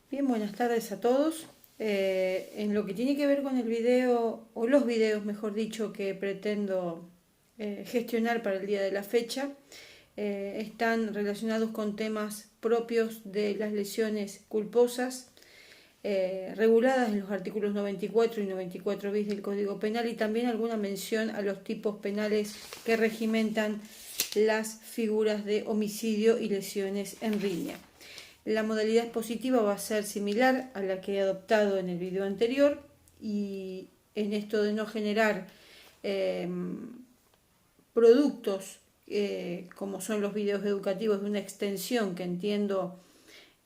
Bien, buenas tardes a todos. En lo que tiene que ver con el video, o los videos, mejor dicho, que pretendo gestionar para el día de la fecha, están relacionados con temas propios de las lesiones culposas, reguladas en los artículos 94 y 94 bis del Código Penal, y también alguna mención a los tipos penales que regimentan las figuras de homicidio y lesiones en riña. La modalidad expositiva va a ser similar a la que he adoptado en el video anterior, y en esto de no generar productos como son los videos educativos de una extensión que entiendo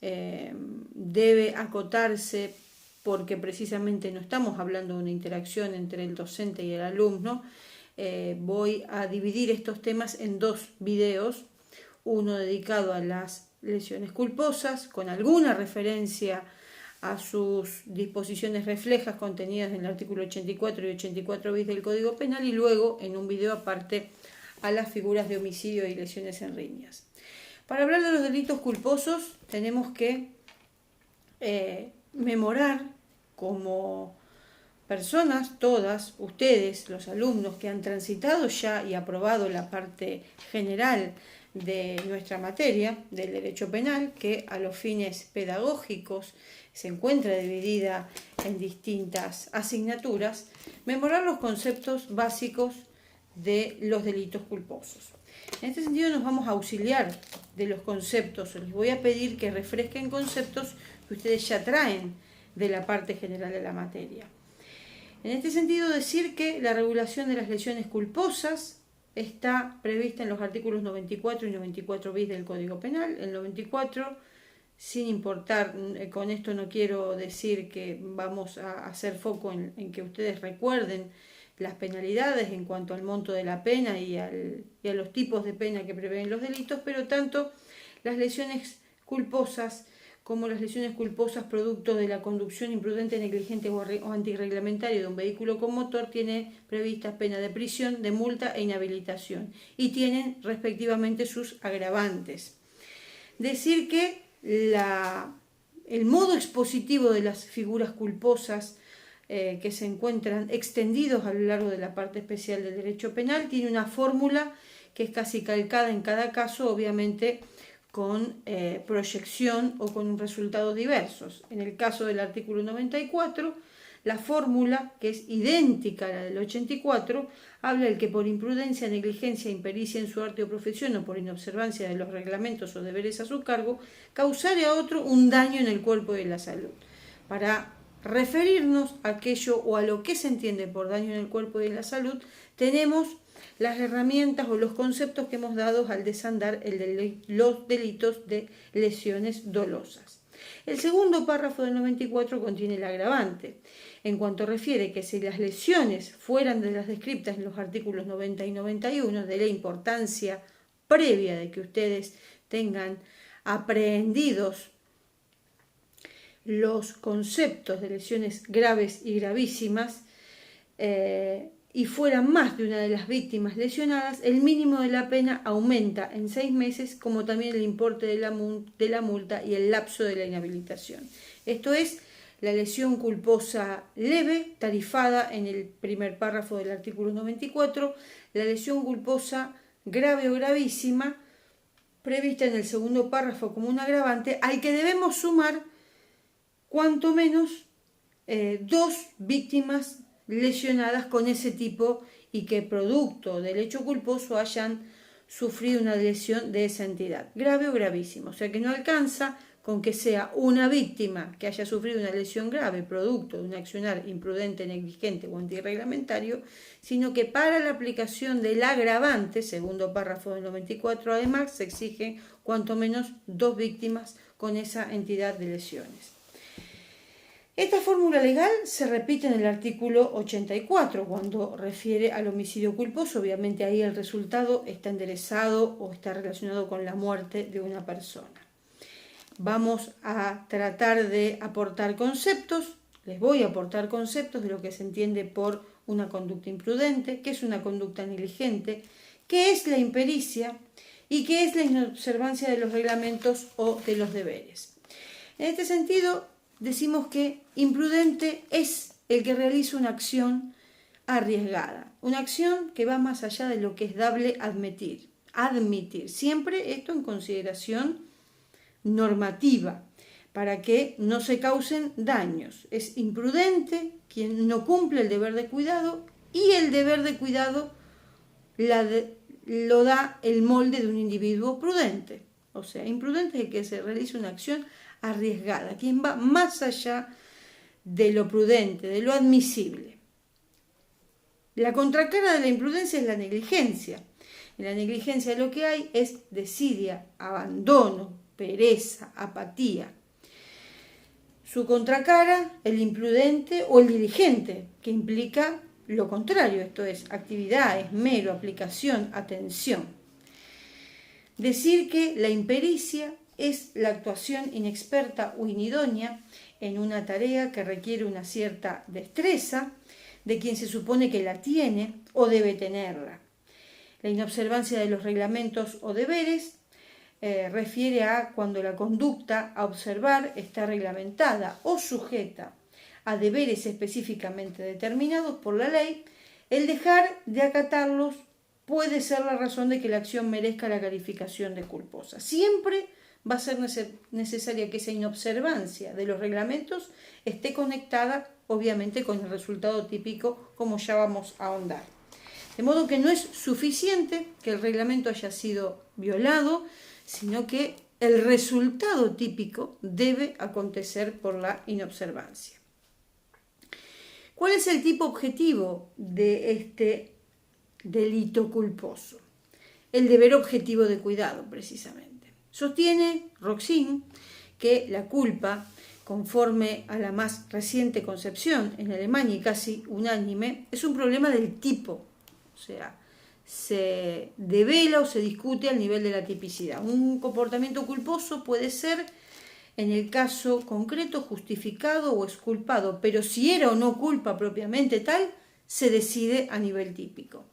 debe acotarse, porque precisamente no estamos hablando de una interacción entre el docente y el alumno. Voy a dividir estos temas en dos videos, uno dedicado a las lesiones culposas, con alguna referencia a sus disposiciones reflejas contenidas en el artículo 84 y 84 bis del Código Penal, y luego en un video aparte a las figuras de homicidio y lesiones en riñas. Para hablar de los delitos culposos tenemos que memorar, como personas, todas ustedes, los alumnos que han transitado ya y aprobado la parte general de nuestra materia del derecho penal, que a los fines pedagógicos se encuentra dividida en distintas asignaturas, memorar los conceptos básicos de los delitos culposos. En este sentido nos vamos a auxiliar de los conceptos. Les voy a pedir que refresquen conceptos que ustedes ya traen de la parte general de la materia. En este sentido, decir que la regulación de las lesiones culposas está prevista en los artículos 94 y 94 bis del Código Penal. El 94, sin importar, con esto no quiero decir que vamos a hacer foco en que ustedes recuerden las penalidades en cuanto al monto de la pena y a los tipos de pena que prevén los delitos, pero tanto las lesiones culposas como las lesiones culposas producto de la conducción imprudente, negligente o antirreglamentaria de un vehículo con motor tienen previstas penas de prisión, de multa e inhabilitación, y tienen respectivamente sus agravantes. Decir que el modo expositivo de las figuras culposas que se encuentran extendidos a lo largo de la parte especial del derecho penal tiene una fórmula que es casi calcada en cada caso, obviamente con proyección o con resultados diversos. En el caso del artículo 94, la fórmula, que es idéntica a la del 84, habla del que por imprudencia, negligencia, impericia en su arte o profesión, o por inobservancia de los reglamentos o deberes a su cargo, causare a otro un daño en el cuerpo y en la salud. Para referirnos a aquello o a lo que se entiende por daño en el cuerpo y en la salud, tenemos las herramientas o los conceptos que hemos dado al desandar los delitos de lesiones dolosas. El segundo párrafo del 94 contiene el agravante, en cuanto refiere que si las lesiones fueran de las descriptas en los artículos 90 y 91, de la importancia previa de que ustedes tengan aprehendidos los conceptos de lesiones graves y gravísimas, y fuera más de una de las víctimas lesionadas, el mínimo de la pena aumenta en 6 meses, como también el importe de la multa y el lapso de la inhabilitación. Esto es la lesión culposa leve, tarifada en el primer párrafo del artículo 94, la lesión culposa grave o gravísima, prevista en el segundo párrafo como un agravante, al que debemos sumar cuanto menos 2 víctimas lesionadas con ese tipo y que producto del hecho culposo hayan sufrido una lesión de esa entidad, grave o gravísima. O sea que no alcanza con que sea una víctima que haya sufrido una lesión grave producto de un accionar imprudente, negligente o antirreglamentario, sino que para la aplicación del agravante, segundo párrafo del 94, además se exige cuanto menos 2 víctimas con esa entidad de lesiones. Esta fórmula legal se repite en el artículo 84 cuando refiere al homicidio culposo. Obviamente ahí el resultado está enderezado o está relacionado con la muerte de una persona. Vamos a tratar de aportar conceptos. Les voy a aportar conceptos de lo que se entiende por una conducta imprudente, qué es una conducta negligente, qué es la impericia y qué es la inobservancia de los reglamentos o de los deberes. En este sentido, decimos que imprudente es el que realiza una acción arriesgada, una acción que va más allá de lo que es dable admitir, siempre esto en consideración normativa, para que no se causen daños. Es imprudente quien no cumple el deber de cuidado, y el deber de cuidado lo da el molde de un individuo prudente. O sea, imprudente es el que se realiza una acción arriesgada, quien va más allá de lo prudente, de lo admisible. La contracara de la imprudencia es la negligencia. En la negligencia lo que hay es desidia, abandono, pereza, apatía. Su contracara, el imprudente o el diligente, que implica lo contrario, esto es actividad, esmero, aplicación, atención. Decir que la impericia es la actuación inexperta o inidónea en una tarea que requiere una cierta destreza de quien se supone que la tiene o debe tenerla. La inobservancia de los reglamentos o deberes refiere a cuando la conducta a observar está reglamentada o sujeta a deberes específicamente determinados por la ley. El dejar de acatarlos puede ser la razón de que la acción merezca la calificación de culposa. Siempre va a ser necesaria que esa inobservancia de los reglamentos esté conectada, obviamente, con el resultado típico, como ya vamos a ahondar. De modo que no es suficiente que el reglamento haya sido violado, sino que el resultado típico debe acontecer por la inobservancia. ¿Cuál es el tipo objetivo de este delito culposo? El deber objetivo de cuidado, precisamente. Sostiene Roxin que la culpa, conforme a la más reciente concepción en Alemania y casi unánime, es un problema del tipo, o sea, se devela o se discute al nivel de la tipicidad. Un comportamiento culposo puede ser, en el caso concreto, justificado o exculpado, pero si era o no culpa propiamente tal, se decide a nivel típico.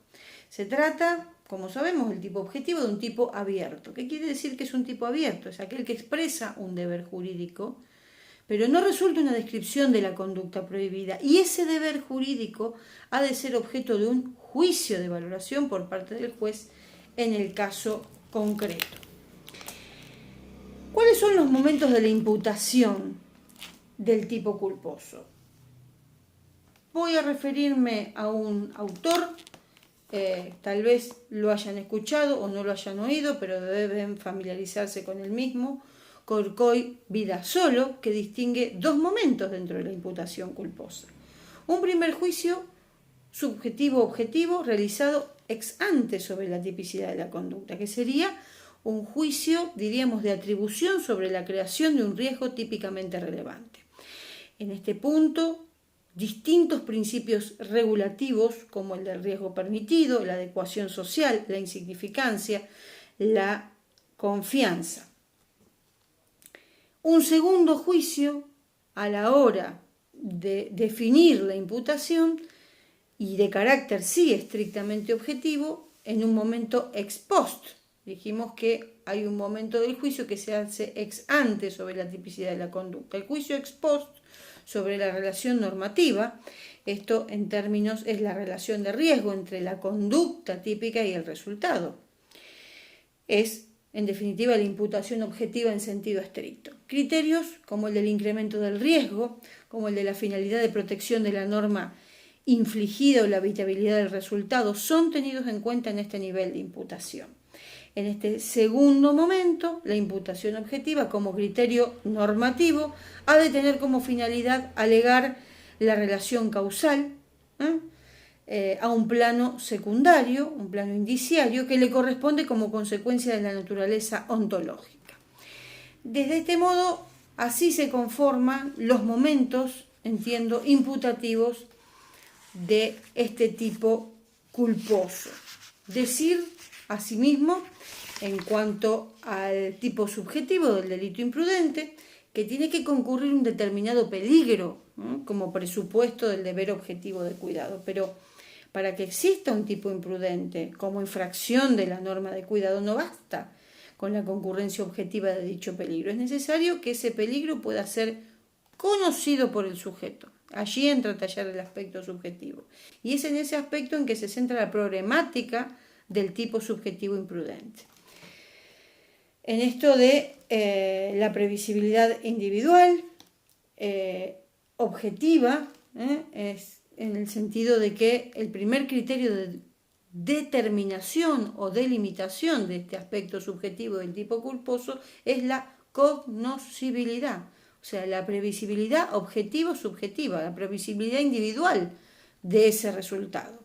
Se trata, como sabemos, del tipo objetivo de un tipo abierto. ¿Qué quiere decir que es un tipo abierto? Es aquel que expresa un deber jurídico, pero no resulta una descripción de la conducta prohibida. Y ese deber jurídico ha de ser objeto de un juicio de valoración por parte del juez en el caso concreto. ¿Cuáles son los momentos de la imputación del tipo culposo? Voy a referirme a un autor, tal vez lo hayan escuchado o no lo hayan oído, pero deben familiarizarse con el mismo, Corcoy Vidasolo, que distingue dos momentos dentro de la imputación culposa. Un primer juicio subjetivo-objetivo realizado ex ante sobre la tipicidad de la conducta, que sería un juicio, diríamos, de atribución sobre la creación de un riesgo típicamente relevante. En este punto, distintos principios regulativos, como el del riesgo permitido, la adecuación social, la insignificancia, la confianza. Un segundo juicio, a la hora de definir la imputación, y de carácter sí estrictamente objetivo, en un momento ex post. Dijimos que hay un momento del juicio que se hace ex ante sobre la tipicidad de la conducta. El juicio ex post sobre la relación normativa, esto en términos es la relación de riesgo entre la conducta típica y el resultado. Es, en definitiva, la imputación objetiva en sentido estricto. Criterios como el del incremento del riesgo, como el de la finalidad de protección de la norma infligida o la habitabilidad del resultado, son tenidos en cuenta en este nivel de imputación. En este segundo momento, la imputación objetiva como criterio normativo ha de tener como finalidad alegar la relación causal a un plano secundario, un plano indiciario, que le corresponde como consecuencia de la naturaleza ontológica. Desde este modo, así se conforman los momentos, entiendo, imputativos de este tipo culposo. Decir, asimismo, en cuanto al tipo subjetivo del delito imprudente, que tiene que concurrir un determinado peligro, ¿no?, como presupuesto del deber objetivo de cuidado. Pero para que exista un tipo imprudente como infracción de la norma de cuidado no basta con la concurrencia objetiva de dicho peligro. Es necesario que ese peligro pueda ser conocido por el sujeto. Allí entra a tallar el aspecto subjetivo. Y es en ese aspecto en que se centra la problemática del tipo subjetivo imprudente. En esto de la previsibilidad individual, objetiva, es en el sentido de que el primer criterio de determinación o delimitación de este aspecto subjetivo del tipo culposo es la cognoscibilidad, o sea, la previsibilidad objetivo-subjetiva, la previsibilidad individual de ese resultado.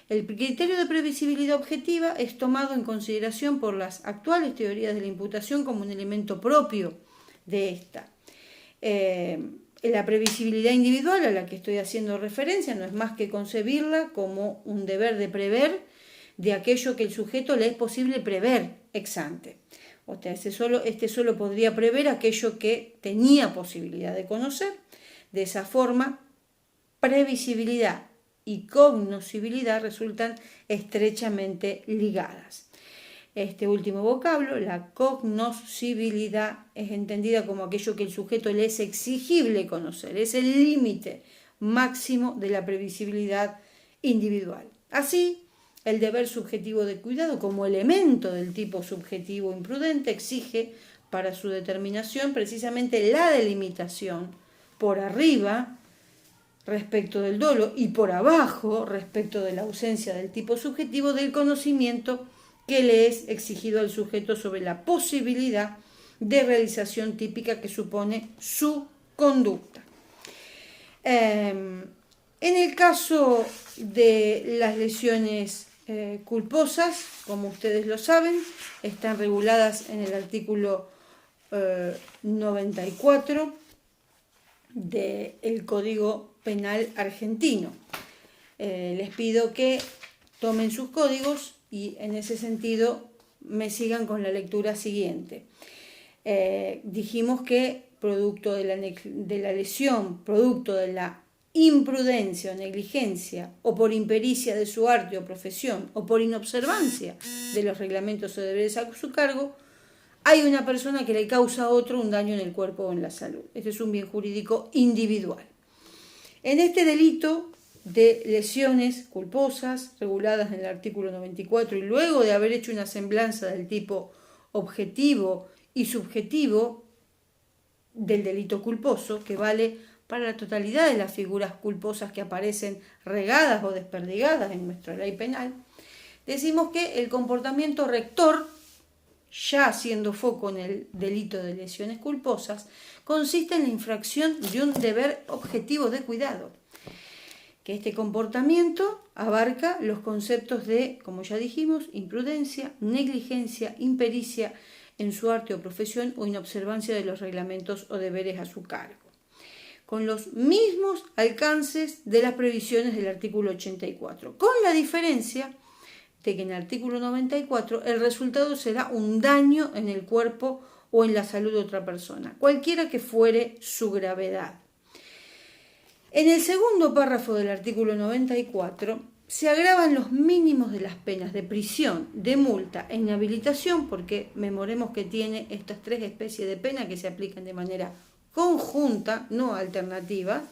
El criterio de previsibilidad objetiva es tomado en consideración por las actuales teorías de la imputación como un elemento propio de esta. La previsibilidad individual a la que estoy haciendo referencia no es más que concebirla como un deber de prever de aquello que el sujeto le es posible prever ex ante. O sea, este solo podría prever aquello que tenía posibilidad de conocer. De esa forma, previsibilidad y cognoscibilidad resultan estrechamente ligadas. Este último vocablo, la cognoscibilidad, es entendida como aquello que el sujeto le es exigible conocer, es el límite máximo de la previsibilidad individual. Así, el deber subjetivo de cuidado como elemento del tipo subjetivo imprudente exige para su determinación precisamente la delimitación por arriba respecto del dolo y por abajo respecto de la ausencia del tipo subjetivo del conocimiento que le es exigido al sujeto sobre la posibilidad de realización típica que supone su conducta. En el caso de las lesiones culposas, como ustedes lo saben, están reguladas en el artículo 94 del Código Penal argentino. Les pido que tomen sus códigos y en ese sentido me sigan con la lectura siguiente. Dijimos que producto de la lesión, producto de la imprudencia o negligencia, o por impericia de su arte o profesión, o por inobservancia de los reglamentos o deberes a su cargo, hay una persona que le causa a otro un daño en el cuerpo o en la salud. Este es un bien jurídico individual. En este delito de lesiones culposas, reguladas en el artículo 94, y luego de haber hecho una semblanza del tipo objetivo y subjetivo del delito culposo, que vale para la totalidad de las figuras culposas que aparecen regadas o desperdigadas en nuestra ley penal, decimos que el comportamiento rector, ya haciendo foco en el delito de lesiones culposas, consiste en la infracción de un deber objetivo de cuidado, que este comportamiento abarca los conceptos de, como ya dijimos, imprudencia, negligencia, impericia en su arte o profesión o inobservancia de los reglamentos o deberes a su cargo, con los mismos alcances de las previsiones del artículo 84, con la diferencia de que en el artículo 94 el resultado será un daño en el cuerpo o en la salud de otra persona, cualquiera que fuere su gravedad. En el segundo párrafo del artículo 94 se agravan los mínimos de las penas de prisión, de multa e inhabilitación, porque memoremos que tiene estas tres especies de pena que se aplican de manera conjunta, no alternativa,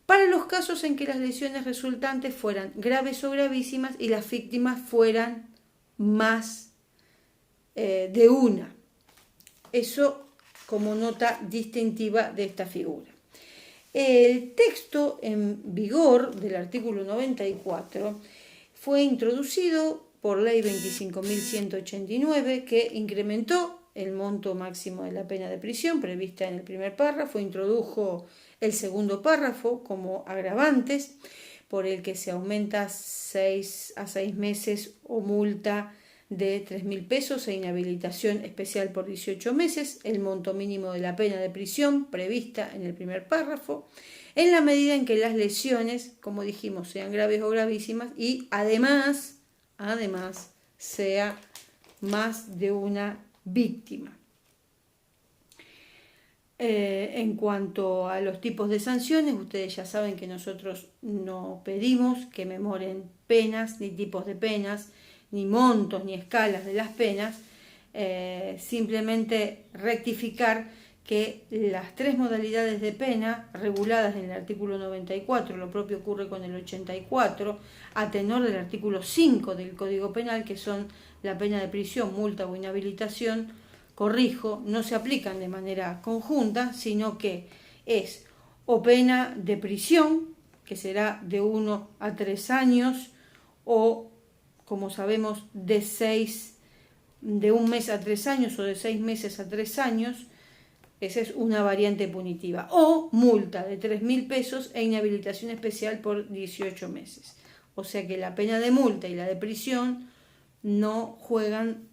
para los casos en que las lesiones resultantes fueran graves o gravísimas y las víctimas fueran más de una. Eso como nota distintiva de esta figura. El texto en vigor del artículo 94 fue introducido por Ley 25.189, que incrementó el monto máximo de la pena de prisión prevista en el primer párrafo, introdujo el segundo párrafo como agravantes, por el que se aumenta 6 a 6 meses o multa de 3.000 pesos e inhabilitación especial por 18 meses, el monto mínimo de la pena de prisión prevista en el primer párrafo, en la medida en que las lesiones, como dijimos, sean graves o gravísimas y además sea más de una víctima. En cuanto a los tipos de sanciones, ustedes ya saben que nosotros no pedimos que memoren penas ni tipos de penas, ni montos ni escalas de las penas. simplemente rectificar que las 3 modalidades de pena reguladas en el artículo 94, lo propio ocurre con el 84, a tenor del artículo 5 del Código Penal, que son la pena de prisión, multa o inhabilitación, corrijo, no se aplican de manera conjunta, sino que es o pena de prisión, que será de 1 a 3 años, o, como sabemos, de 1 mes a 3 años o de 6 meses a 3 años. Esa es una variante punitiva. O multa de 3.000 pesos e inhabilitación especial por 18 meses. O sea que la pena de multa y la de prisión no juegan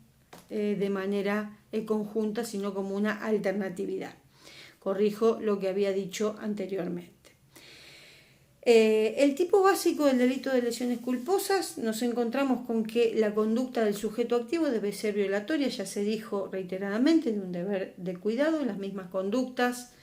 de manera conjunta, sino como una alternatividad. Corrijo lo que había dicho anteriormente. El tipo básico del delito de lesiones culposas, nos encontramos con que la conducta del sujeto activo debe ser violatoria, ya se dijo reiteradamente, de un deber de cuidado. Las mismas conductas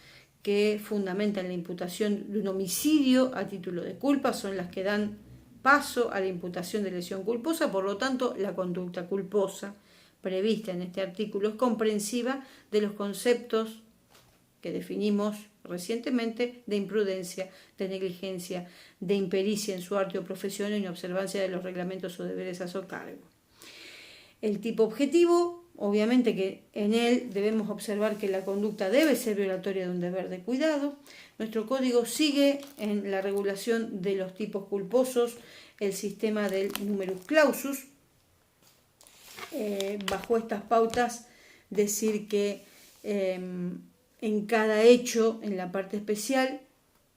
que fundamentan la imputación de un homicidio a título de culpa son las que dan paso a la imputación de lesión culposa. Por lo tanto, la conducta culposa prevista en este artículo es comprensiva de los conceptos que definimos recientemente de imprudencia, de negligencia, de impericia en su arte o profesión o inobservancia de los reglamentos o deberes a su cargo. El tipo objetivo, obviamente que en él debemos observar que la conducta debe ser violatoria de un deber de cuidado. Nuestro código sigue en la regulación de los tipos culposos el sistema del numerus clausus. Bajo estas pautas, decir que en cada hecho, en la parte especial,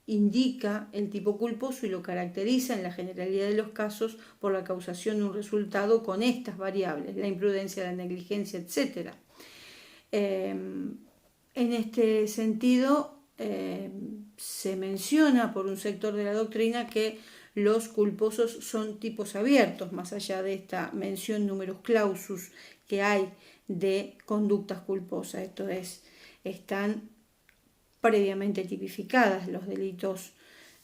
indica el tipo culposo y lo caracteriza en la generalidad de los casos por la causación de un resultado con estas variables, la imprudencia, la negligencia, etc. En este sentido, se menciona por un sector de la doctrina que los culposos son tipos abiertos, más allá de esta mención numerus clausus que hay de conductas culposas. Esto es, están previamente tipificadas los delitos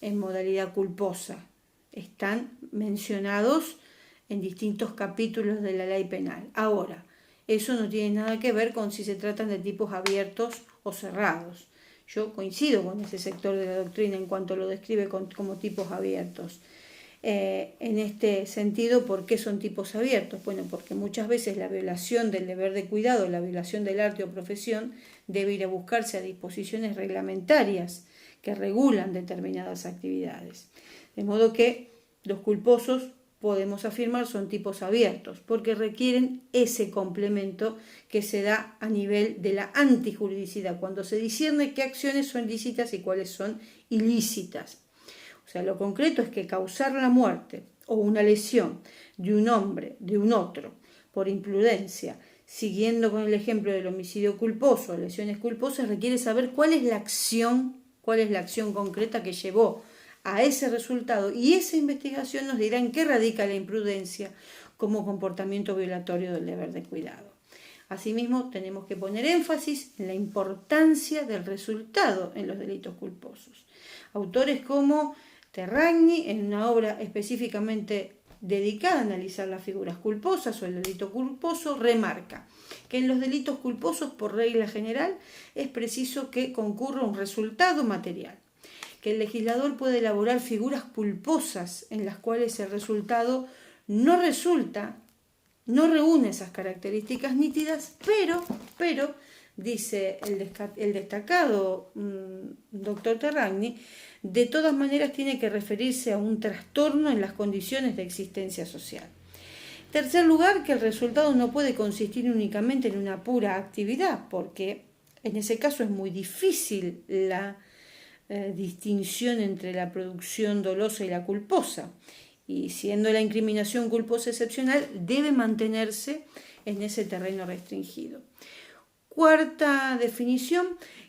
en modalidad culposa. Están mencionados en distintos capítulos de la ley penal. Ahora, eso no tiene nada que ver con si se tratan de tipos abiertos o cerrados. Yo coincido con ese sector de la doctrina en cuanto lo describe como tipos abiertos. En este sentido, ¿por qué son tipos abiertos? Bueno, porque muchas veces la violación del deber de cuidado, la violación del arte o profesión, debe ir a buscarse a disposiciones reglamentarias que regulan determinadas actividades. De modo que los culposos, podemos afirmar, son tipos abiertos, porque requieren ese complemento que se da a nivel de la antijuridicidad, cuando se discierne qué acciones son lícitas y cuáles son ilícitas. O sea, lo concreto es que causar la muerte o una lesión de un hombre, de un otro, por imprudencia, siguiendo con el ejemplo del homicidio culposo, lesiones culposas, requiere saber cuál es la acción concreta que llevó a ese resultado, y esa investigación nos dirá en qué radica la imprudencia como comportamiento violatorio del deber de cuidado. Asimismo, tenemos que poner énfasis en la importancia del resultado en los delitos culposos. Autores como Terragni, en una obra específicamente dedicada a analizar las figuras culposas o el delito culposo, remarca que en los delitos culposos, por regla general, es preciso que concurra un resultado material, que el legislador puede elaborar figuras culposas en las cuales el resultado no reúne esas características nítidas, pero dice el destacado doctor Terragni, de todas maneras tiene que referirse a un trastorno en las condiciones de existencia social. En tercer lugar, que el resultado no puede consistir únicamente en una pura actividad, porque en ese caso es muy difícil la distinción entre la producción dolosa y la culposa, y siendo la incriminación culposa excepcional, debe mantenerse en ese terreno restringido. Cuarta definición,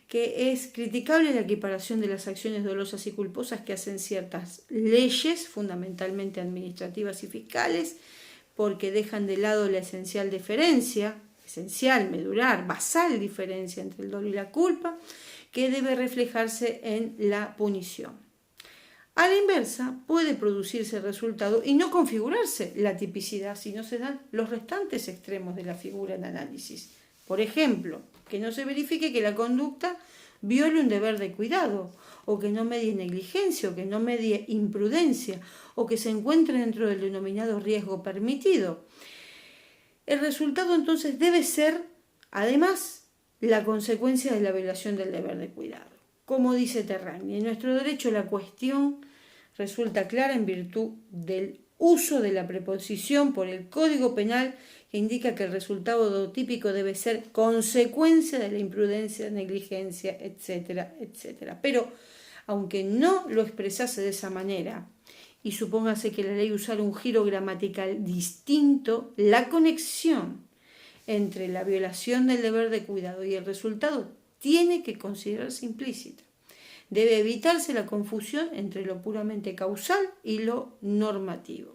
que es criticable la equiparación de las acciones dolosas y culposas que hacen ciertas leyes, fundamentalmente administrativas y fiscales, porque dejan de lado la esencial diferencia, medular, basal diferencia entre el dolo y la culpa, que debe reflejarse en la punición. A la inversa, puede producirse el resultado y no configurarse la tipicidad si no se dan los restantes extremos de la figura en análisis. Por ejemplo, que no se verifique que la conducta viole un deber de cuidado, o que no medie negligencia, o que no medie imprudencia, o que se encuentre dentro del denominado riesgo permitido. El resultado entonces debe ser, además, la consecuencia de la violación del deber de cuidado. Como dice Terragni, en nuestro derecho la cuestión resulta clara en virtud del uso de la preposición por el Código Penal, que indica que el resultado típico debe ser consecuencia de la imprudencia, negligencia, etcétera, etcétera. Pero, aunque no lo expresase de esa manera, y supóngase que la ley usara un giro gramatical distinto, la conexión entre la violación del deber de cuidado y el resultado tiene que considerarse implícita. Debe evitarse la confusión entre lo puramente causal y lo normativo.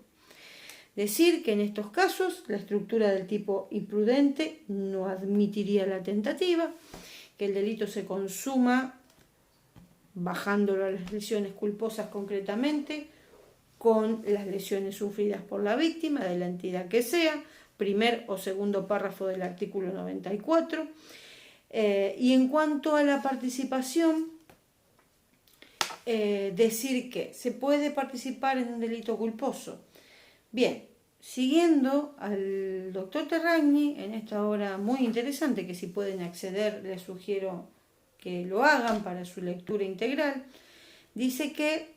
Decir que en estos casos la estructura del tipo imprudente no admitiría la tentativa, que el delito se consuma bajándolo a las lesiones culposas concretamente, con las lesiones sufridas por la víctima, de la entidad que sea, primer o segundo párrafo del artículo 94. Y en cuanto a la participación, decir que se puede participar en un delito culposo. Bien, siguiendo al doctor Terragni en esta obra muy interesante, que si pueden acceder les sugiero que lo hagan para su lectura integral, dice que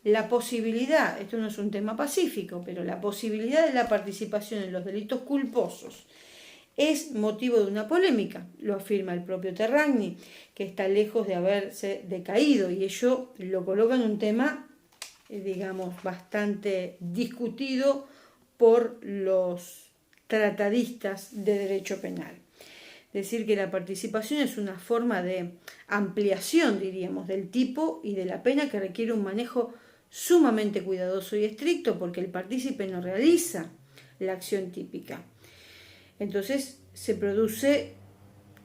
la posibilidad, esto no es un tema pacífico, pero la posibilidad de la participación en los delitos culposos es motivo de una polémica, lo afirma el propio Terragni, que está lejos de haberse decaído, y ello lo coloca en un tema, digamos, bastante discutido por los tratadistas de derecho penal. Decir que la participación es una forma de ampliación, diríamos, del tipo y de la pena, que requiere un manejo sumamente cuidadoso y estricto, porque el partícipe no realiza la acción típica. Entonces se produce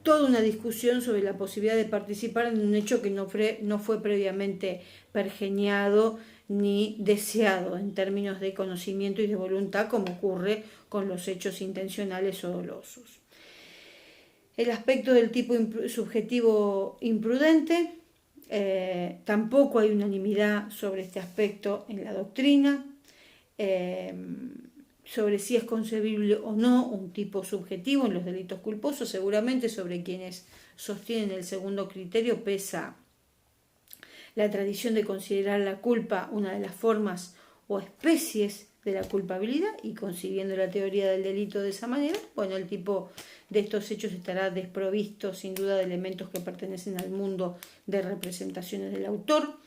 toda una discusión sobre la posibilidad de participar en un hecho que no fue previamente pergeñado ni deseado en términos de conocimiento y de voluntad, como ocurre con los hechos intencionales o dolosos. El aspecto del tipo subjetivo imprudente, tampoco hay unanimidad sobre este aspecto en la doctrina, sobre si es concebible o no un tipo subjetivo en los delitos culposos. Seguramente sobre quienes sostienen el segundo criterio pesa la tradición de considerar la culpa una de las formas o especies de la culpabilidad, y concibiendo la teoría del delito de esa manera, bueno, el tipo de estos hechos estará desprovisto sin duda de elementos que pertenecen al mundo de representaciones del autor.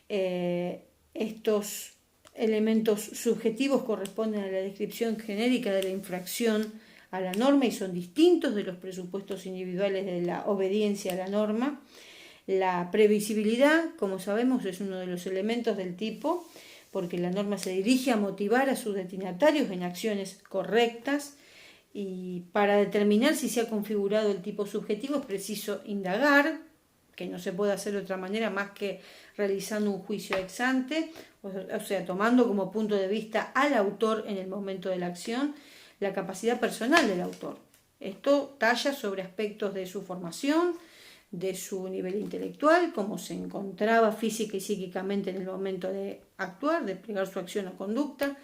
Estos elementos subjetivos corresponden a la descripción genérica de la infracción a la norma y son distintos de los presupuestos individuales de la obediencia a la norma. La previsibilidad, como sabemos, es uno de los elementos del tipo, porque la norma se dirige a motivar a sus destinatarios en acciones correctas, y para determinar si se ha configurado el tipo subjetivo es preciso indagar, que no se puede hacer de otra manera más que realizando un juicio ex ante, o sea, tomando como punto de vista al autor en el momento de la acción, la capacidad personal del autor. Esto talla sobre aspectos de su formación, de su nivel intelectual, cómo se encontraba física y psíquicamente en el momento de actuar, de desplegar su acción o conducta.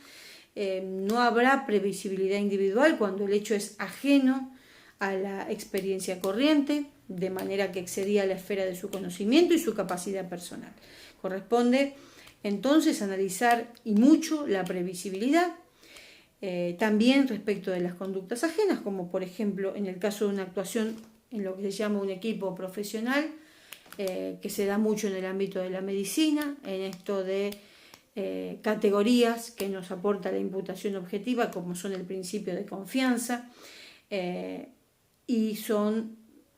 No habrá previsibilidad individual cuando el hecho es ajeno a la experiencia corriente, de manera que excedía la esfera de su conocimiento y su capacidad personal. Corresponde entonces analizar y mucho la previsibilidad, también respecto de las conductas ajenas, como por ejemplo en el caso de una actuación en lo que se llama un equipo profesional, que se da mucho en el ámbito de la medicina, en esto de categorías que nos aporta la imputación objetiva, como son el principio de confianza, y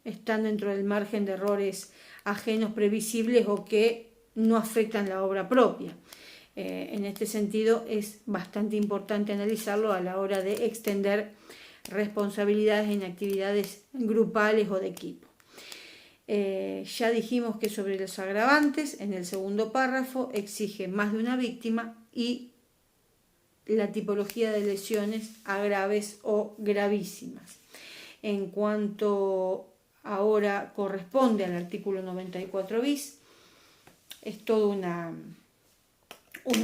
están dentro del margen de errores ajenos previsibles o que no afectan la obra propia. En este sentido es bastante importante analizarlo a la hora de extender responsabilidades en actividades grupales o de equipo. Ya dijimos que sobre los agravantes, en el segundo párrafo, exige más de una víctima y la tipología de lesiones a graves o gravísimas. En cuanto ahora corresponde al artículo 94 bis, es toda una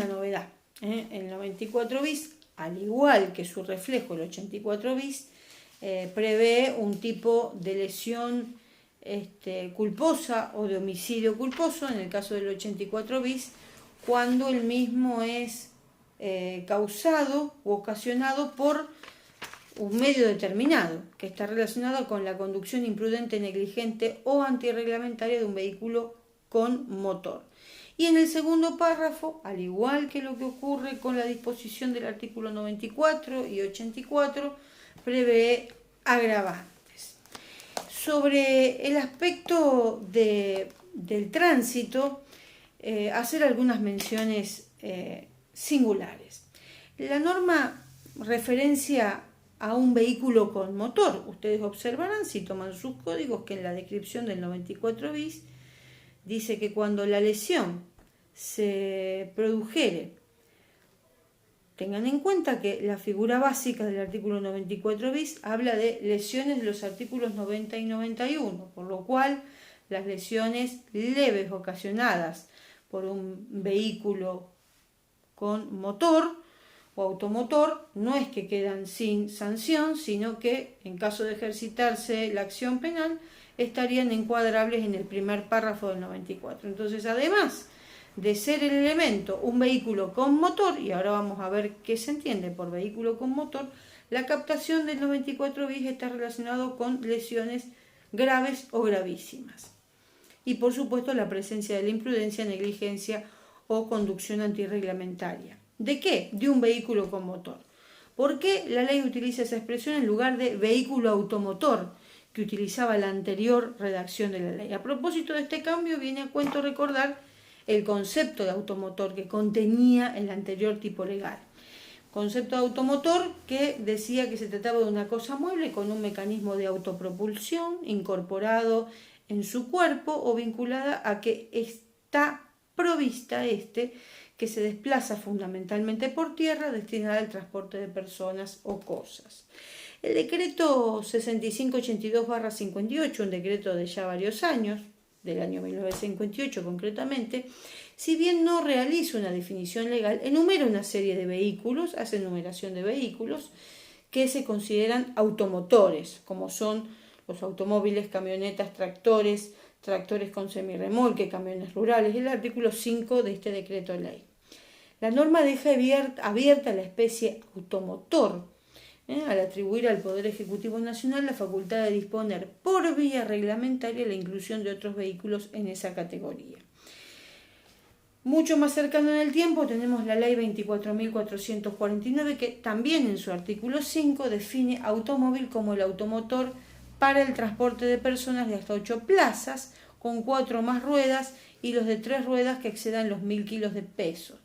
novedad. El 94 bis, al igual que su reflejo, el 84 bis, prevé un tipo de lesión culposa o de homicidio culposo, en el caso del 84 bis, cuando el mismo es causado u ocasionado por un medio determinado, que está relacionado con la conducción imprudente, negligente o antirreglamentaria de un vehículo con motor. Y en el segundo párrafo, al igual que lo que ocurre con la disposición del artículo 94 y 84, prevé agravantes. Sobre el aspecto del tránsito, hacer algunas menciones singulares. La norma referencia a un vehículo con motor. Ustedes observarán, si toman sus códigos, que en la descripción del 94 bis dice que cuando la lesión se produjere, tengan en cuenta que la figura básica del artículo 94 bis habla de lesiones de los artículos 90 y 91, por lo cual las lesiones leves ocasionadas por un vehículo con motor o automotor no es que quedan sin sanción, sino que en caso de ejercitarse la acción penal estarían encuadrables en el primer párrafo del 94. Entonces, además de ser el elemento un vehículo con motor, y ahora vamos a ver qué se entiende por vehículo con motor, la captación del 94 bis está relacionado con lesiones graves o gravísimas. Y por supuesto la presencia de la imprudencia, negligencia o conducción antirreglamentaria. ¿De qué? De un vehículo con motor. ¿Por qué la ley utiliza esa expresión en lugar de vehículo automotor, que utilizaba la anterior redacción de la ley? A propósito de este cambio, viene a cuento recordar el concepto de automotor que contenía el anterior tipo legal. Concepto de automotor que decía que se trataba de una cosa mueble con un mecanismo de autopropulsión incorporado en su cuerpo o vinculada a que está provista que se desplaza fundamentalmente por tierra, destinada al transporte de personas o cosas. El decreto 6582/58, un decreto de ya varios años, del año 1958 concretamente, si bien no realiza una definición legal, enumera una serie de vehículos, hace enumeración de vehículos que se consideran automotores, como son los automóviles, camionetas, tractores con semirremolque, camiones rurales, el artículo 5 de este decreto ley. La norma deja abierta la especie automotor, al atribuir al Poder Ejecutivo Nacional la facultad de disponer por vía reglamentaria la inclusión de otros vehículos en esa categoría. Mucho más cercano en el tiempo tenemos la ley 24.449, que también en su artículo 5 define automóvil como el automotor para el transporte de personas de hasta 8 plazas, con 4 más ruedas, y los de 3 ruedas que excedan los 1.000 kilos de peso.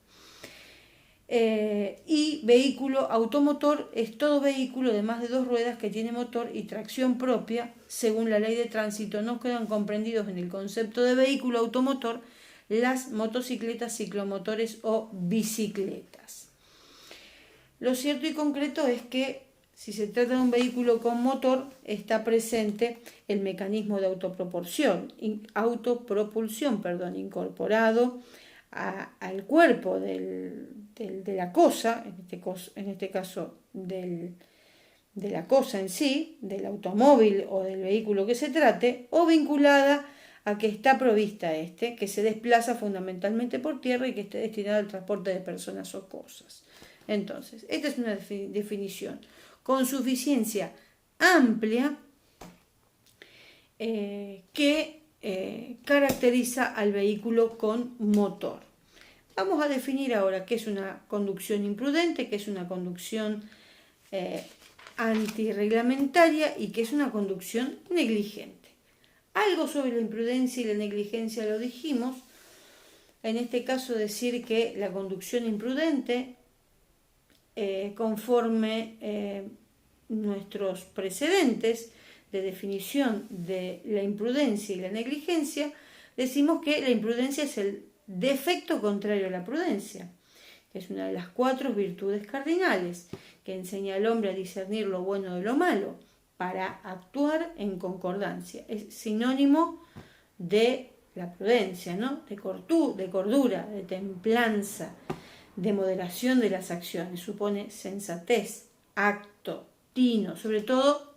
Y vehículo automotor es todo vehículo de más de 2 ruedas que tiene motor y tracción propia. Según la ley de tránsito, no quedan comprendidos en el concepto de vehículo automotor las motocicletas, ciclomotores o bicicletas. Lo cierto y concreto es que si se trata de un vehículo con motor, está presente el mecanismo de autopropulsión incorporado al cuerpo de la cosa, en este caso de la cosa en sí, del automóvil o del vehículo que se trate, o vinculada a que está provista que se desplaza fundamentalmente por tierra y que esté destinado al transporte de personas o cosas. Entonces, esta es una definición con suficiencia amplia que caracteriza al vehículo con motor. Vamos a definir ahora qué es una conducción imprudente, qué es una conducción antirreglamentaria y qué es una conducción negligente. Algo sobre la imprudencia y la negligencia lo dijimos. En este caso decir que la conducción imprudente, conforme nuestros precedentes, de definición de la imprudencia y la negligencia, decimos que la imprudencia es el defecto contrario a la prudencia, que es una de las 4 virtudes cardinales que enseña al hombre a discernir lo bueno de lo malo para actuar en concordancia. Es sinónimo de la prudencia, ¿no? De cordura, de templanza, de moderación de las acciones. Supone sensatez, acto, tino, sobre todo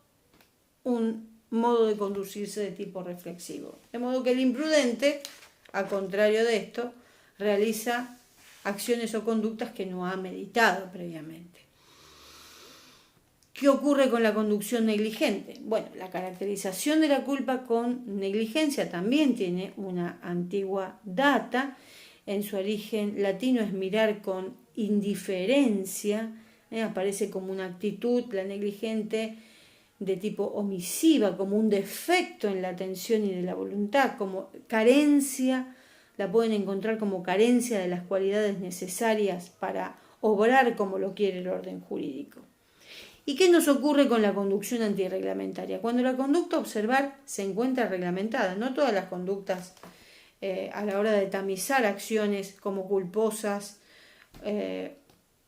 un modo de conducirse de tipo reflexivo. De modo que el imprudente, a contrario de esto, realiza acciones o conductas que no ha meditado previamente. ¿Qué ocurre con la conducción negligente? Bueno, la caracterización de la culpa con negligencia también tiene una antigua data. En su origen latino es mirar con indiferencia, aparece como una actitud, la negligente, de tipo omisiva, como un defecto en la atención y de la voluntad, como carencia, la pueden encontrar como carencia de las cualidades necesarias para obrar como lo quiere el orden jurídico. ¿Y qué nos ocurre con la conducción antirreglamentaria? Cuando la conducta a observar se encuentra reglamentada, no todas las conductas a la hora de tamizar acciones como culposas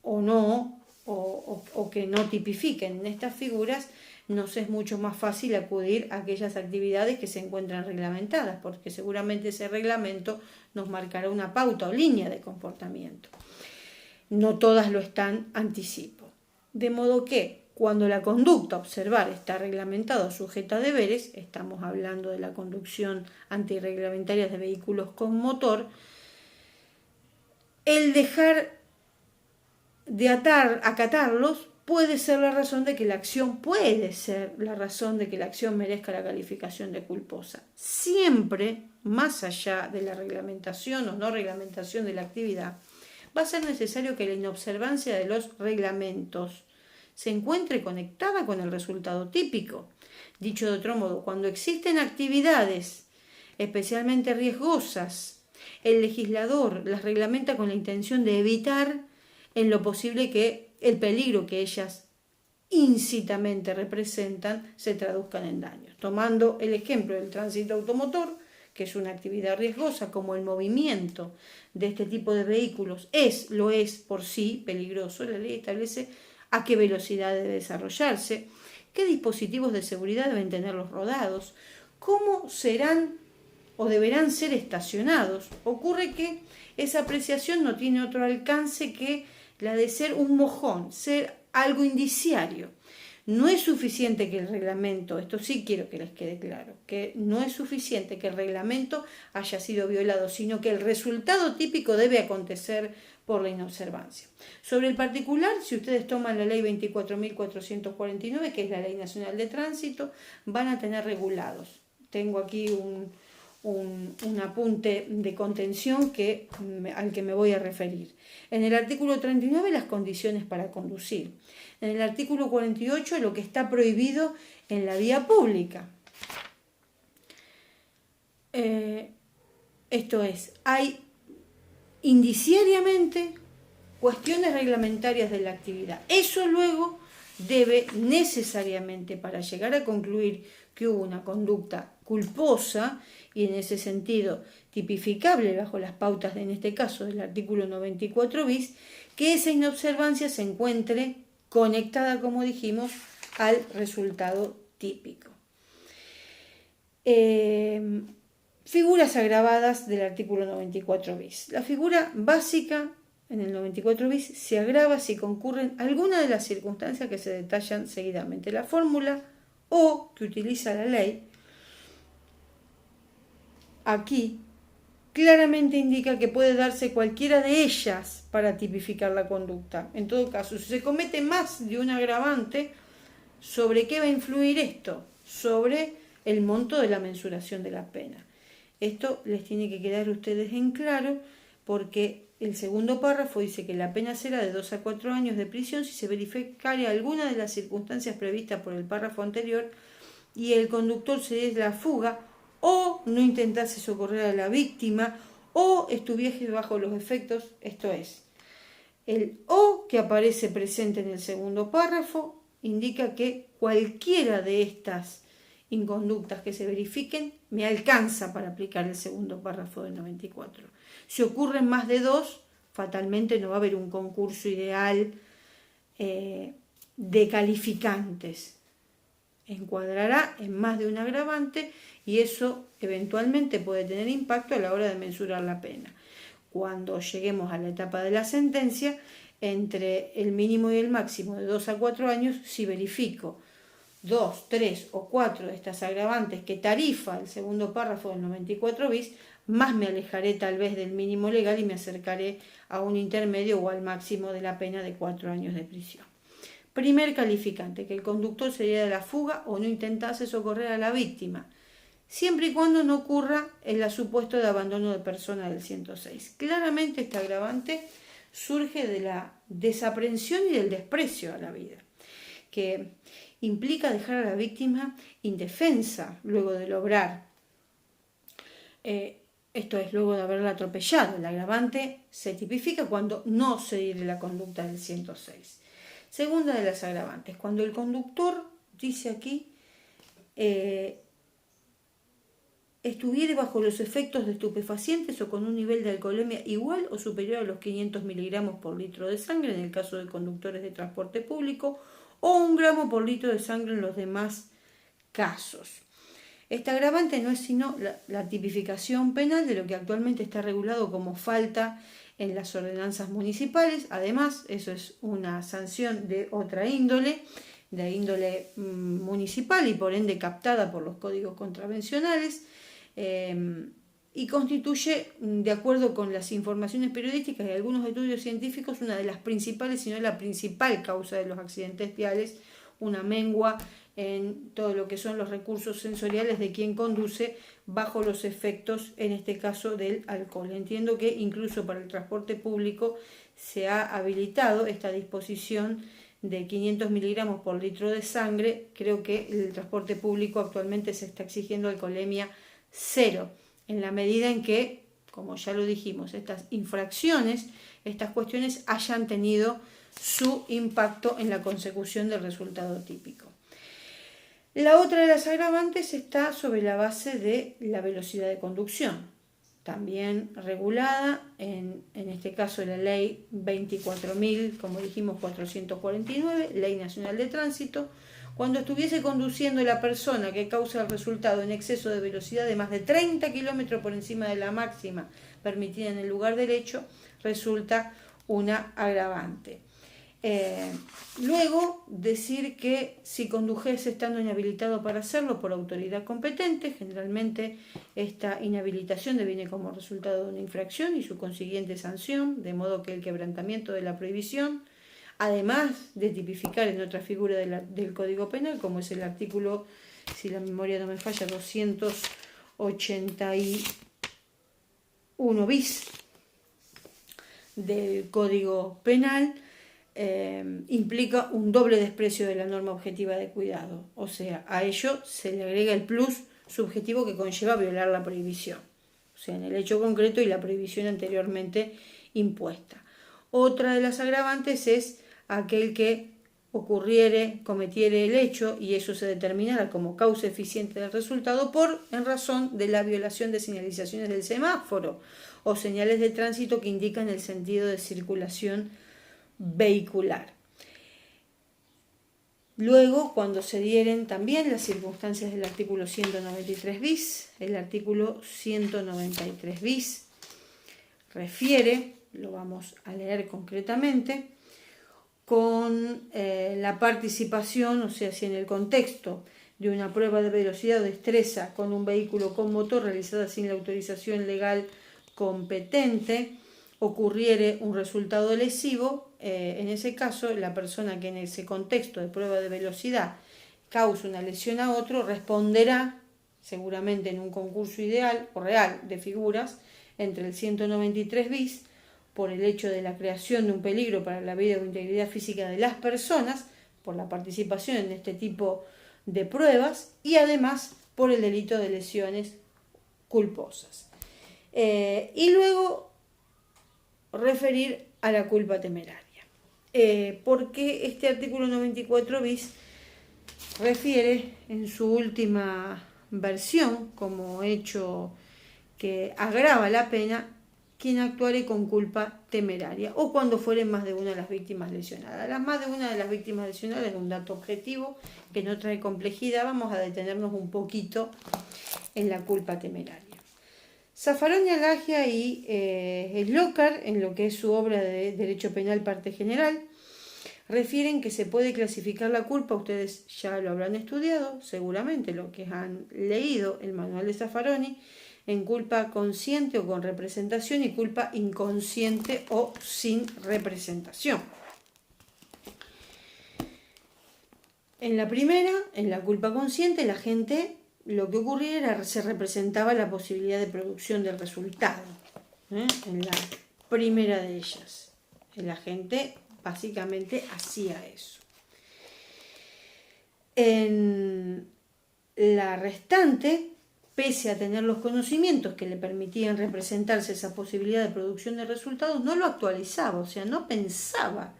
o no, o que no tipifiquen estas figuras, nos es mucho más fácil acudir a aquellas actividades que se encuentran reglamentadas, porque seguramente ese reglamento nos marcará una pauta o línea de comportamiento. No todas lo están, anticipo. De modo que cuando la conducta a observar está reglamentada o sujeta a deberes, estamos hablando de la conducción antirreglamentaria de vehículos con motor, el dejar de acatarlos puede ser la razón de que la acción merezca la calificación de culposa. Siempre, más allá de la reglamentación o no reglamentación de la actividad, va a ser necesario que la inobservancia de los reglamentos se encuentre conectada con el resultado típico. Dicho de otro modo, cuando existen actividades especialmente riesgosas, el legislador las reglamenta con la intención de evitar en lo posible que el peligro que ellas íncitamente representan se traduzcan en daños. Tomando el ejemplo del tránsito automotor, que es una actividad riesgosa, como el movimiento de este tipo de vehículos lo es por sí peligroso, la ley establece a qué velocidad debe desarrollarse, qué dispositivos de seguridad deben tener los rodados, cómo serán o deberán ser estacionados. Ocurre que esa apreciación no tiene otro alcance que la de ser un mojón, ser algo indiciario. No es suficiente que el reglamento, esto sí quiero que les quede claro, que no es suficiente que el reglamento haya sido violado, sino que el resultado típico debe acontecer por la inobservancia. Sobre el particular, si ustedes toman la ley 24.449, que es la Ley Nacional de Tránsito, van a tener regulados. Tengo aquí un apunte de contención al que me voy a referir. En el artículo 39, las condiciones para conducir. En el artículo 48, lo que está prohibido en la vía pública. Esto es, hay indiciariamente cuestiones reglamentarias de la actividad. Eso luego debe necesariamente, para llegar a concluir que hubo una conducta culposa y en ese sentido tipificable bajo las pautas, en este caso del artículo 94 bis, que esa inobservancia se encuentre conectada, como dijimos, al resultado típico. Figuras agravadas del artículo 94 bis. La figura básica en el 94 bis se agrava si concurren algunas de las circunstancias que se detallan seguidamente. La fórmula O que utiliza la ley aquí claramente indica que puede darse cualquiera de ellas para tipificar la conducta. En todo caso, si se comete más de un agravante, ¿sobre qué va a influir esto? Sobre el monto de la mensuración de la pena. Esto les tiene que quedar a ustedes en claro, porque el segundo párrafo dice que la pena será de 2 a 4 años de prisión si se verificare alguna de las circunstancias previstas por el párrafo anterior y el conductor se diese la fuga o no intentase socorrer a la víctima o estuviese bajo los efectos, esto es, el O que aparece presente en el segundo párrafo indica que cualquiera de estas inconductas que se verifiquen, me alcanza para aplicar el segundo párrafo del 94. Si ocurren más de 2, fatalmente no va a haber un concurso ideal de calificantes. Encuadrará en más de un agravante y eso eventualmente puede tener impacto a la hora de mensurar la pena. Cuando lleguemos a la etapa de la sentencia, entre el mínimo y el máximo de 2 a 4 años, si verifico 2, 3 o 4 de estas agravantes que tarifa el segundo párrafo del 94 bis, más me alejaré tal vez del mínimo legal y me acercaré a un intermedio o al máximo de la pena de 4 años de prisión. Primer calificante, que el conductor se diera de la fuga o no intentase socorrer a la víctima, siempre y cuando no ocurra el supuesto de abandono de persona del 106. Claramente este agravante surge de la desaprensión y del desprecio a la vida, que implica dejar a la víctima indefensa luego de lograr. Esto es, luego de haberla atropellado. El agravante se tipifica cuando no se diere la conducta del 106. Segunda de las agravantes, cuando el conductor, dice aquí, estuviere bajo los efectos de estupefacientes o con un nivel de alcoholemia igual o superior a los 500 miligramos por litro de sangre en el caso de conductores de transporte público o 1 gramo por litro de sangre en los demás casos. Este agravante no es sino la tipificación penal de lo que actualmente está regulado como falta en las ordenanzas municipales. Además, eso es una sanción de otra índole, de índole municipal y por ende captada por los códigos contravencionales, y constituye, de acuerdo con las informaciones periodísticas y algunos estudios científicos, una de las principales, si no la principal causa de los accidentes viales, una mengua en todo lo que son los recursos sensoriales de quien conduce bajo los efectos, en este caso, del alcohol. Entiendo que incluso para el transporte público se ha habilitado esta disposición de 500 miligramos por litro de sangre. Creo que el transporte público actualmente se está exigiendo alcoholemia 0, en la medida en que, como ya lo dijimos, estas infracciones, estas cuestiones hayan tenido su impacto en la consecución del resultado típico. La otra de las agravantes está sobre la base de la velocidad de conducción, también regulada en este caso la ley 24.000, como dijimos, 449, Ley Nacional de Tránsito. Cuando estuviese conduciendo la persona que causa el resultado en exceso de velocidad de más de 30 kilómetros por encima de la máxima permitida en el lugar del hecho, resulta una agravante. Luego, decir que si condujese estando inhabilitado para hacerlo por autoridad competente, generalmente esta inhabilitación deviene como resultado de una infracción y su consiguiente sanción, de modo que el quebrantamiento de la prohibición, además de tipificar en otra figura del Código Penal, como es el artículo, si la memoria no me falla, 281 bis del Código Penal, implica un doble desprecio de la norma objetiva de cuidado. O sea, a ello se le agrega el plus subjetivo que conlleva violar la prohibición, o sea, en el hecho concreto y la prohibición anteriormente impuesta. Otra de las agravantes es aquel que cometiere el hecho y eso se determinará como causa eficiente del resultado en razón de la violación de señalizaciones del semáforo o señales de tránsito que indican el sentido de circulación vehicular. Luego, cuando se dieren también las circunstancias del artículo 193 bis, el artículo 193 bis refiere, lo vamos a leer concretamente, con la participación, o sea, si en el contexto de una prueba de velocidad o destreza con un vehículo con motor realizada sin la autorización legal competente, ocurriere un resultado lesivo, en ese caso la persona que en ese contexto de prueba de velocidad causa una lesión a otro responderá seguramente en un concurso ideal o real de figuras entre el 193 bis por el hecho de la creación de un peligro para la vida o integridad física de las personas por la participación en este tipo de pruebas y además por el delito de lesiones culposas. Y luego referir a la culpa temeraria. Porque este artículo 94 bis refiere en su última versión como hecho que agrava la pena quien actuare con culpa temeraria o cuando fueren más de una de las víctimas lesionadas. Las más de una de las víctimas lesionadas es un dato objetivo que no trae complejidad. Vamos a detenernos un poquito en la culpa temeraria. Zaffaroni, Alagia y Slocar, en lo que es su obra de Derecho Penal Parte General, refieren que se puede clasificar la culpa, ustedes ya lo habrán estudiado, seguramente lo que han leído el manual de Zaffaroni, en culpa consciente o con representación y culpa inconsciente o sin representación. En la primera, en la culpa consciente, la gente, lo que ocurría era se representaba la posibilidad de producción del resultado. En la primera de ellas, la gente básicamente hacía eso. En la restante, pese a tener los conocimientos que le permitían representarse esa posibilidad de producción de resultados, no lo actualizaba, o sea, no pensaba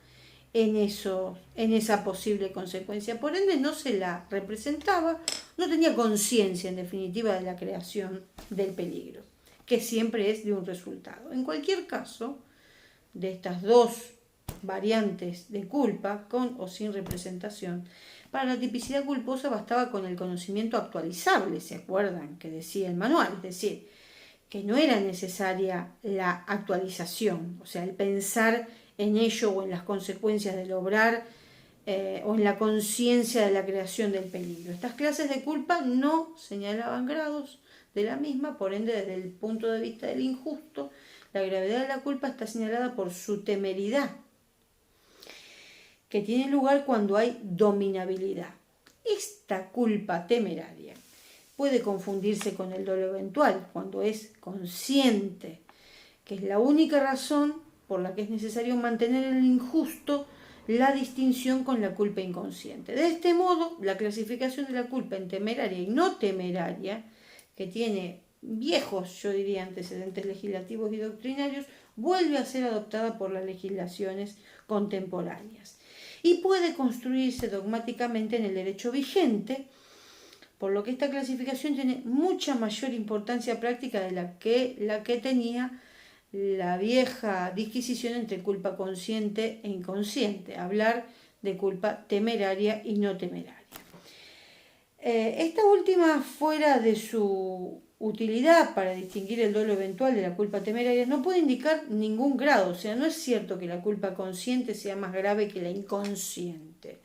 en eso, en esa posible consecuencia. Por ende, no se la representaba, no tenía conciencia, en definitiva, de la creación del peligro, que siempre es de un resultado. En cualquier caso, de estas dos variantes de culpa, con o sin representación, para la tipicidad culposa bastaba con el conocimiento actualizable, ¿se acuerdan? Que decía el manual, es decir, que no era necesaria la actualización, o sea, el pensar en ello o en las consecuencias del obrar o en la conciencia de la creación del peligro. Estas clases de culpa no señalaban grados de la misma, por ende, desde el punto de vista del injusto, la gravedad de la culpa está señalada por su temeridad, que tiene lugar cuando hay dominabilidad. Esta culpa temeraria puede confundirse con el dolo eventual, cuando es consciente, que es la única razón por la que es necesario mantener en el injusto la distinción con la culpa inconsciente. De este modo, la clasificación de la culpa en temeraria y no temeraria, que tiene viejos, yo diría, antecedentes legislativos y doctrinarios, vuelve a ser adoptada por las legislaciones contemporáneas y puede construirse dogmáticamente en el derecho vigente, por lo que esta clasificación tiene mucha mayor importancia práctica de la que tenía la vieja disquisición entre culpa consciente e inconsciente, hablar de culpa temeraria y no temeraria. Esta última, fuera de su utilidad para distinguir el dolo eventual de la culpa temeraria, no puede indicar ningún grado, o sea, no es cierto que la culpa consciente sea más grave que la inconsciente,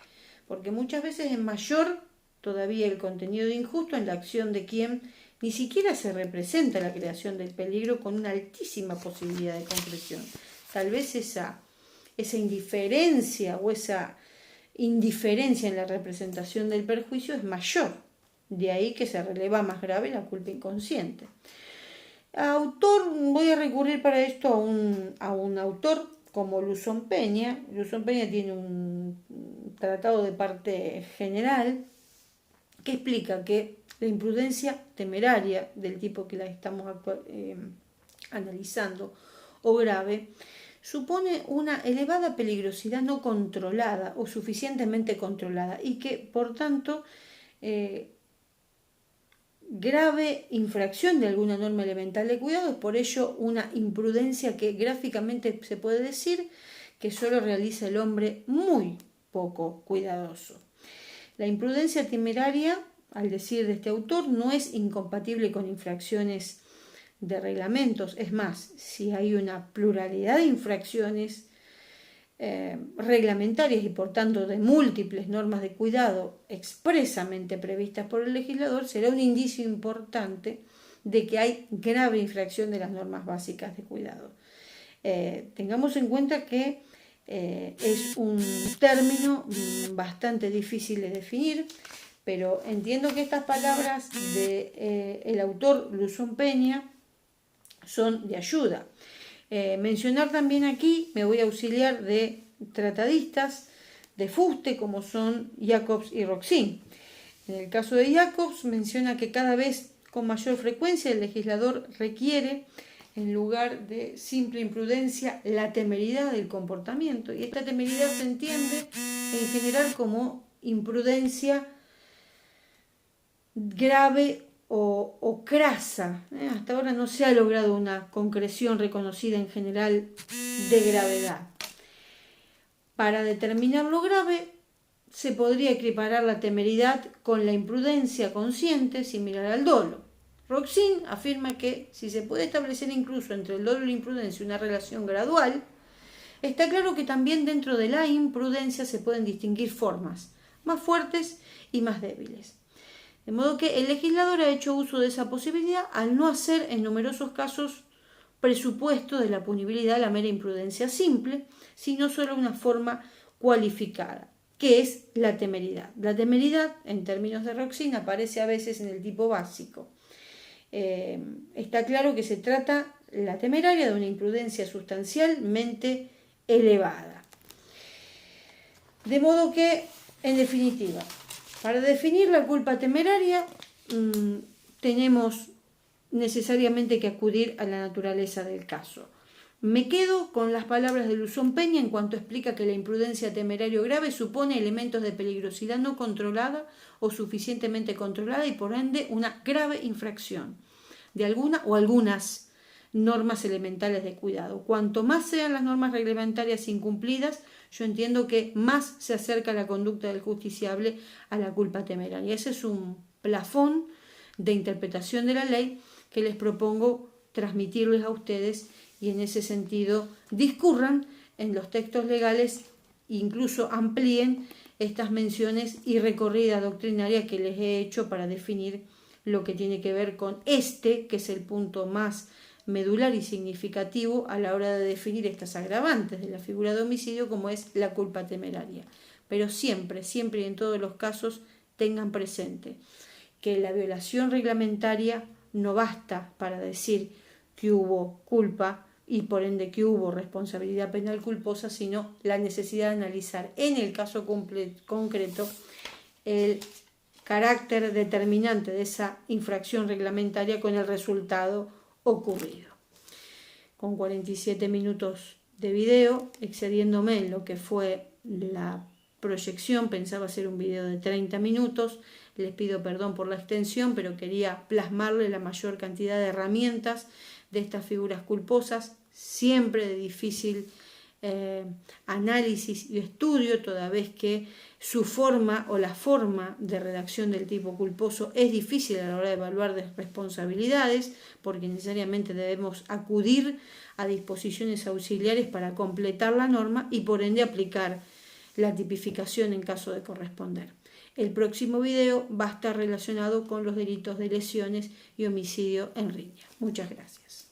porque muchas veces es mayor todavía el contenido de injusto en la acción de quien ni siquiera se representa la creación del peligro con una altísima posibilidad de concreción. Tal vez esa indiferencia o esa indiferencia en la representación del perjuicio es mayor, de ahí que se releva más grave la culpa inconsciente. Voy a recurrir para esto a un autor como Luzón Peña. Luzón Peña tiene un tratado de parte general que explica que la imprudencia temeraria del tipo que la estamos analizando o grave supone una elevada peligrosidad no controlada o suficientemente controlada y que, por tanto, grave infracción de alguna norma elemental de cuidado es por ello una imprudencia que gráficamente se puede decir que solo realiza el hombre muy poco cuidadoso. La imprudencia temeraria, al decir de este autor, no es incompatible con infracciones de reglamentos. Es más, si hay una pluralidad de infracciones reglamentarias y por tanto de múltiples normas de cuidado expresamente previstas por el legislador, será un indicio importante de que hay grave infracción de las normas básicas de cuidado. Tengamos en cuenta que es un término bastante difícil de definir, pero entiendo que estas palabras del autor Luzón Peña son de ayuda. Mencionar también aquí, me voy a auxiliar de tratadistas de fuste como son Jacobs y Roxin. En el caso de Jacobs menciona que cada vez con mayor frecuencia el legislador requiere, en lugar de simple imprudencia, la temeridad del comportamiento, y esta temeridad se entiende en general como imprudencia grave o crasa. Hasta ahora no se ha logrado una concreción reconocida en general de gravedad. Para determinar lo grave, se podría equiparar la temeridad con la imprudencia consciente, similar al dolo. Roxin afirma que si se puede establecer incluso entre el dolo y la imprudencia una relación gradual, está claro que también dentro de la imprudencia se pueden distinguir formas más fuertes y más débiles. De modo que el legislador ha hecho uso de esa posibilidad al no hacer en numerosos casos presupuesto de la punibilidad a la mera imprudencia simple, sino solo una forma cualificada, que es la temeridad. La temeridad, en términos de Roxin, aparece a veces en el tipo básico. Está claro que se trata, la temeraria, de una imprudencia sustancialmente elevada. De modo que, en definitiva, para definir la culpa temeraria, tenemos necesariamente que acudir a la naturaleza del caso. Me quedo con las palabras de Luzón Peña en cuanto explica que la imprudencia temeraria grave supone elementos de peligrosidad no controlada o suficientemente controlada y por ende una grave infracción de alguna o algunas normas elementales de cuidado. Cuanto más sean las normas reglamentarias incumplidas, yo entiendo que más se acerca la conducta del justiciable a la culpa temeraria. Ese es un plafón de interpretación de la ley que les propongo transmitirles a ustedes y en ese sentido discurran en los textos legales e incluso amplíen estas menciones y recorrida doctrinaria que les he hecho para definir lo que tiene que ver con que es el punto más medular y significativo a la hora de definir estas agravantes de la figura de homicidio, como es la culpa temeraria. Pero siempre, siempre y en todos los casos tengan presente que la violación reglamentaria no basta para decir que hubo culpa y por ende que hubo responsabilidad penal culposa, sino la necesidad de analizar en el caso concreto el carácter determinante de esa infracción reglamentaria con el resultado ocurrido. Con 47 minutos de video, excediéndome en lo que fue la proyección, pensaba hacer un video de 30 minutos, les pido perdón por la extensión, pero quería plasmarle la mayor cantidad de herramientas de estas figuras culposas, siempre de difícil análisis y estudio, toda vez que su forma o la forma de redacción del tipo culposo es difícil a la hora de evaluar de responsabilidades, porque necesariamente debemos acudir a disposiciones auxiliares para completar la norma y por ende aplicar la tipificación en caso de corresponder. El próximo video va a estar relacionado con los delitos de lesiones y homicidio en riña. Muchas gracias.